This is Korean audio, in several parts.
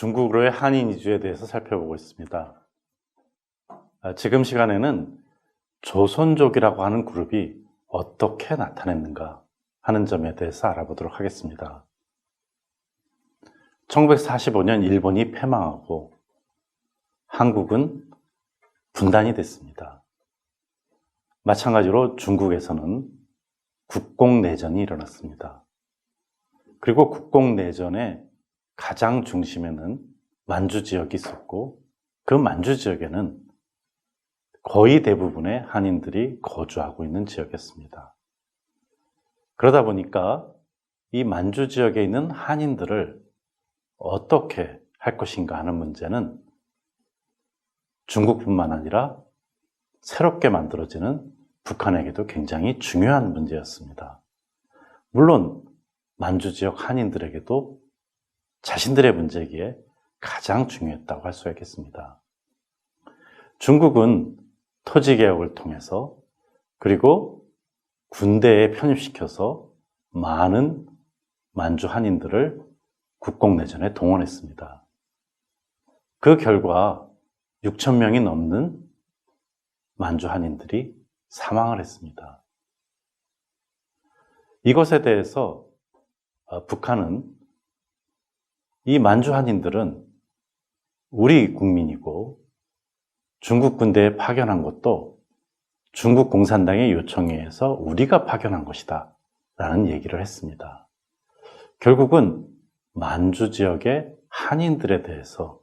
중국으로의 한인 이주에 대해서 살펴보고 있습니다. 지금 시간에는 조선족이라고 하는 그룹이 어떻게 나타났는가 하는 점에 대해서 알아보도록 하겠습니다. 1945년 일본이 패망하고 한국은 분단이 됐습니다. 마찬가지로 중국에서는 국공내전이 일어났습니다. 그리고 국공내전의 가장 중심에는 만주 지역이 있었고 그 만주 지역에는 거의 대부분의 한인들이 거주하고 있는 지역이었습니다. 그러다 보니까 이 만주 지역에 있는 한인들을 어떻게 할 것인가 하는 문제는 중국뿐만 아니라 새롭게 만들어지는 북한에게도 굉장히 중요한 문제였습니다. 물론 만주 지역 한인들에게도 자신들의 문제이기에 가장 중요했다고 할 수 있겠습니다. 중국은 토지개혁을 통해서 그리고 군대에 편입시켜서 많은 만주 한인들을 국공내전에 동원했습니다. 그 결과 6천 명이 넘는 만주 한인들이 사망을 했습니다. 이것에 대해서 북한은 이 만주 한인들은 우리 국민이고 중국 군대에 파견한 것도 중국 공산당의 요청에 의해서 우리가 파견한 것이다 라는 얘기를 했습니다. 결국은 만주 지역의 한인들에 대해서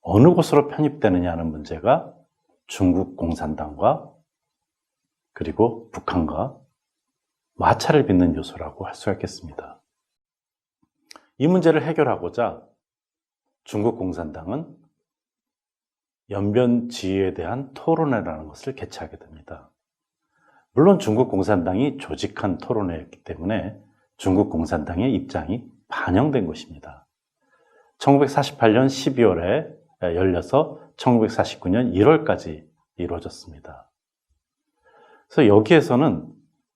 어느 곳으로 편입되느냐 하는 문제가 중국 공산당과 그리고 북한과 마찰을 빚는 요소라고 할 수가 있겠습니다. 이 문제를 해결하고자 중국 공산당은 연변지위에 대한 토론회라는 것을 개최하게 됩니다. 물론 중국 공산당이 조직한 토론회였기 때문에 중국 공산당의 입장이 반영된 것입니다. 1948년 12월에 열려서 1949년 1월까지 이루어졌습니다. 그래서 여기에서는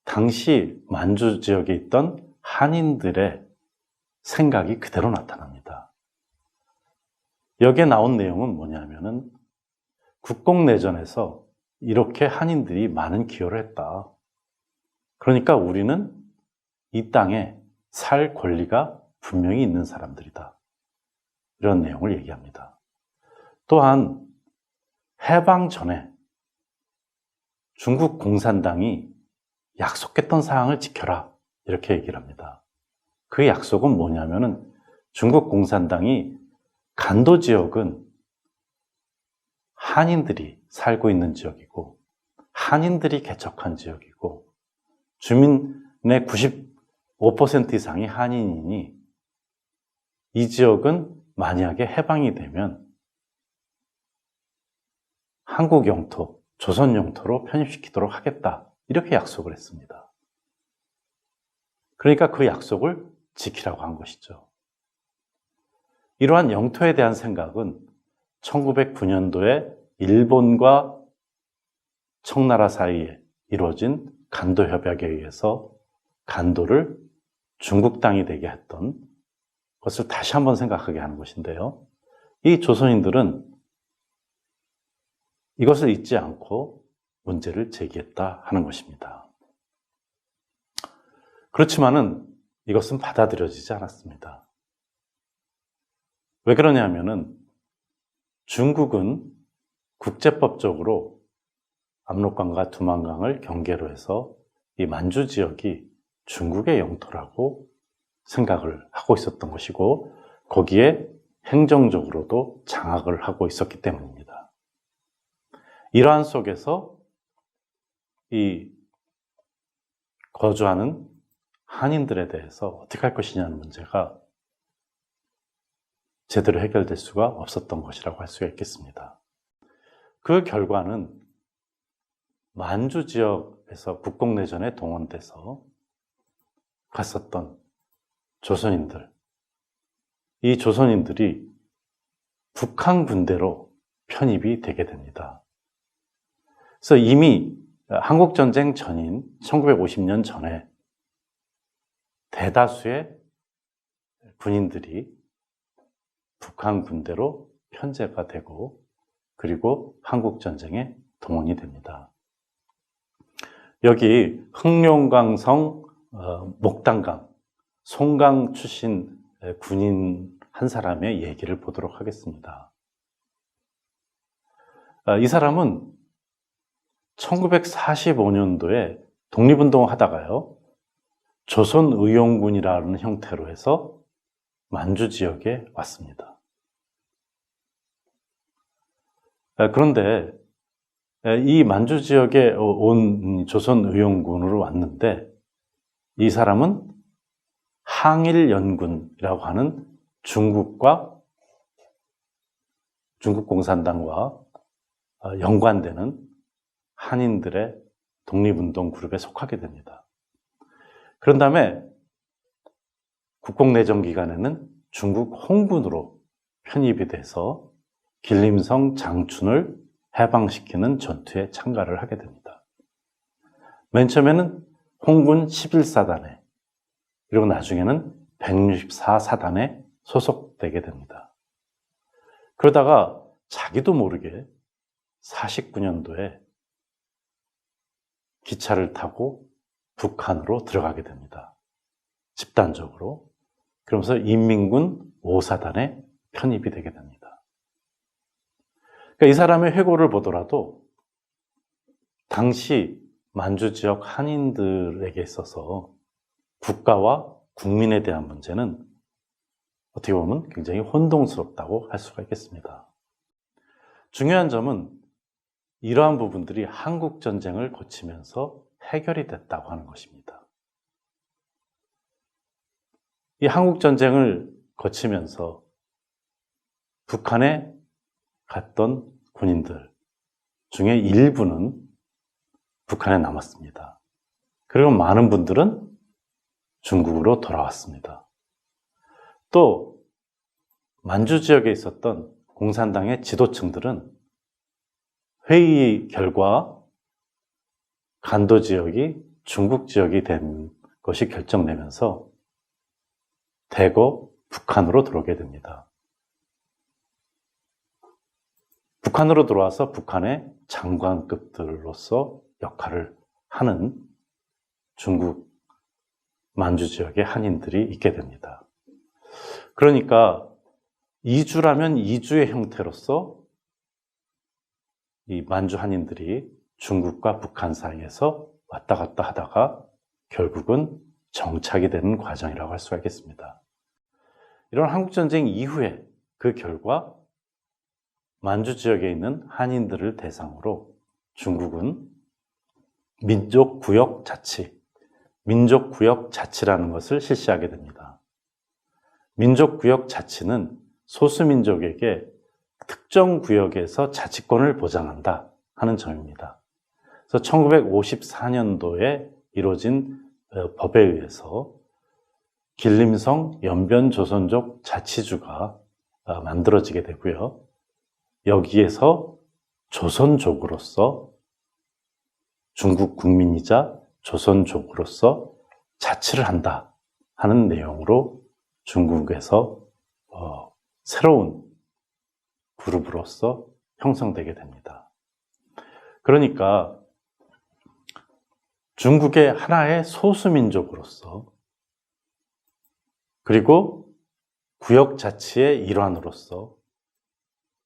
당시 만주 지역에 있던 한인들의 생각이 그대로 나타납니다. 여기에 나온 내용은 뭐냐면은 국공내전에서 이렇게 한인들이 많은 기여를 했다. 그러니까 우리는 이 땅에 살 권리가 분명히 있는 사람들이다. 이런 내용을 얘기합니다. 또한 해방 전에 중국 공산당이 약속했던 사항을 지켜라. 이렇게 얘기를 합니다. 그 약속은 뭐냐면은 중국 공산당이 간도 지역은 한인들이 살고 있는 지역이고 한인들이 개척한 지역이고 주민의 95% 이상이 한인이니 이 지역은 만약에 해방이 되면 한국 영토, 조선 영토로 편입시키도록 하겠다. 이렇게 약속을 했습니다. 그러니까 그 약속을 지키라고 한 것이죠. 이러한 영토에 대한 생각은 1909년도에 일본과 청나라 사이에 이루어진 간도 협약에 의해서 간도를 중국 땅이 되게 했던 것을 다시 한번 생각하게 하는 것인데요. 이 조선인들은 이것을 잊지 않고 문제를 제기했다 하는 것입니다. 그렇지만은 이것은 받아들여지지 않았습니다. 왜 그러냐면은 중국은 국제법적으로 압록강과 두만강을 경계로 해서 이 만주 지역이 중국의 영토라고 생각을 하고 있었던 것이고 거기에 행정적으로도 장악을 하고 있었기 때문입니다. 이러한 속에서 이 거주하는 한인들에 대해서 어떻게 할 것이냐는 문제가 제대로 해결될 수가 없었던 것이라고 할 수가 있겠습니다. 그 결과는 만주 지역에서 국공내전에 동원돼서 갔었던 조선인들, 이 조선인들이 북한 군대로 편입이 되게 됩니다. 그래서 이미 한국전쟁 전인 1950년 전에 대다수의 군인들이 북한 군대로 편제가 되고 그리고 한국전쟁에 동원이 됩니다. 여기 흑룡강성 목단강 송강 출신 군인 한 사람의 얘기를 보도록 하겠습니다. 이 사람은 1945년도에 독립운동을 하다가요, 조선의용군이라는 형태로 해서 만주 지역에 왔습니다. 그런데 이 만주 지역에 온 조선의용군으로 왔는데 이 사람은 항일연군이라고 하는 중국 공산당과 연관되는 한인들의 독립운동 그룹에 속하게 됩니다. 그런 다음에 국共내전 기간에는 중국 홍군으로 편입이 돼서 길림성 장춘을 해방시키는 전투에 참가를 하게 됩니다. 맨 처음에는 홍군 11사단에 그리고 나중에는 164사단에 소속되게 됩니다. 그러다가 자기도 모르게 49년도에 기차를 타고 북한으로 들어가게 됩니다. 집단적으로. 그러면서 인민군 5사단에 편입이 되게 됩니다. 그러니까 이 사람의 회고를 보더라도 당시 만주 지역 한인들에게 있어서 국가와 국민에 대한 문제는 어떻게 보면 굉장히 혼동스럽다고 할 수가 있겠습니다. 중요한 점은 이러한 부분들이 한국전쟁을 거치면서 해결이 됐다고 하는 것입니다. 이 한국전쟁을 거치면서 북한에 갔던 군인들 중에 일부는 북한에 남았습니다. 그리고 많은 분들은 중국으로 돌아왔습니다. 또 만주 지역에 있었던 공산당의 지도층들은 회의 결과 간도 지역이 중국 지역이 된 것이 결정되면서 대거 북한으로 들어오게 됩니다. 북한으로 들어와서 북한의 장관급들로서 역할을 하는 중국 만주 지역의 한인들이 있게 됩니다. 그러니까 이주라면 이주의 형태로서 이 만주 한인들이 중국과 북한 사이에서 왔다 갔다 하다가 결국은 정착이 되는 과정이라고 할 수가 있겠습니다. 이런 한국전쟁 이후에 그 결과 만주 지역에 있는 한인들을 대상으로 중국은 민족구역자치라는 것을 실시하게 됩니다. 민족구역자치는 소수민족에게 특정 구역에서 자치권을 보장한다 하는 점입니다. 그래서 1954년도에 이루어진 법에 의해서 길림성 연변조선족 자치주가 만들어지게 되고요. 여기에서 조선족으로서 중국 국민이자 조선족으로서 자치를 한다 하는 내용으로 중국에서 새로운 그룹으로서 형성되게 됩니다. 그러니까 중국의 하나의 소수민족으로서 그리고 구역자치의 일환으로서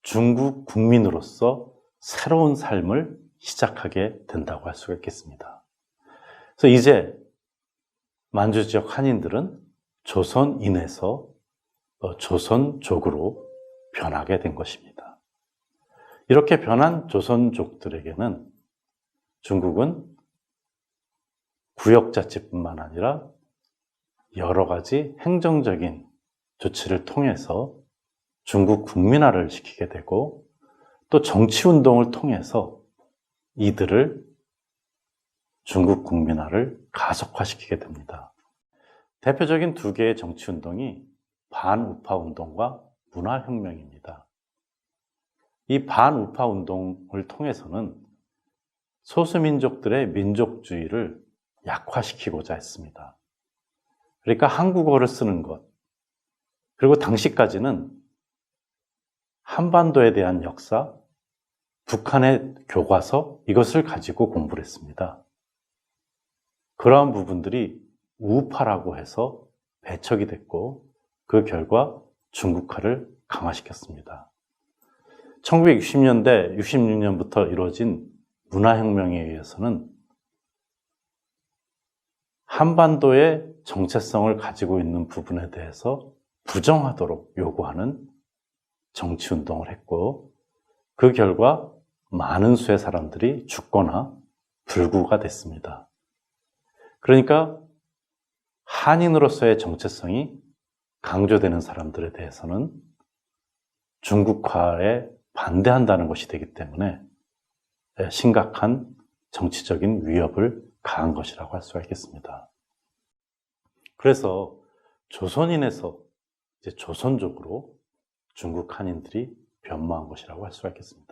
중국 국민으로서 새로운 삶을 시작하게 된다고 할 수가 있겠습니다. 그래서 이제 만주 지역 한인들은 조선인에서 조선족으로 변하게 된 것입니다. 이렇게 변한 조선족들에게는 중국은 구역자치뿐만 아니라 여러 가지 행정적인 조치를 통해서 중국 국민화를 시키게 되고 또 정치운동을 통해서 이들을 중국 국민화를 가속화시키게 됩니다. 대표적인 두 개의 정치운동이 반우파 운동과 문화혁명입니다. 이 반우파 운동을 통해서는 소수민족들의 민족주의를 약화시키고자 했습니다. 그러니까 한국어를 쓰는 것, 그리고 당시까지는 한반도에 대한 역사, 북한의 교과서 이것을 가지고 공부를 했습니다. 그러한 부분들이 우파라고 해서 배척이 됐고 그 결과 중국화를 강화시켰습니다. 1960년대, 66년부터 이루어진 문화혁명에 의해서는 한반도의 정체성을 가지고 있는 부분에 대해서 부정하도록 요구하는 정치운동을 했고 그 결과 많은 수의 사람들이 죽거나 불구가 됐습니다. 그러니까 한인으로서의 정체성이 강조되는 사람들에 대해서는 중국화에 반대한다는 것이 되기 때문에 심각한 정치적인 위협을 가한 것이라고 할 수가 있겠습니다. 그래서 조선인에서 이제 조선족으로 중국 한인들이 변모한 것이라고 할 수가 있겠습니다.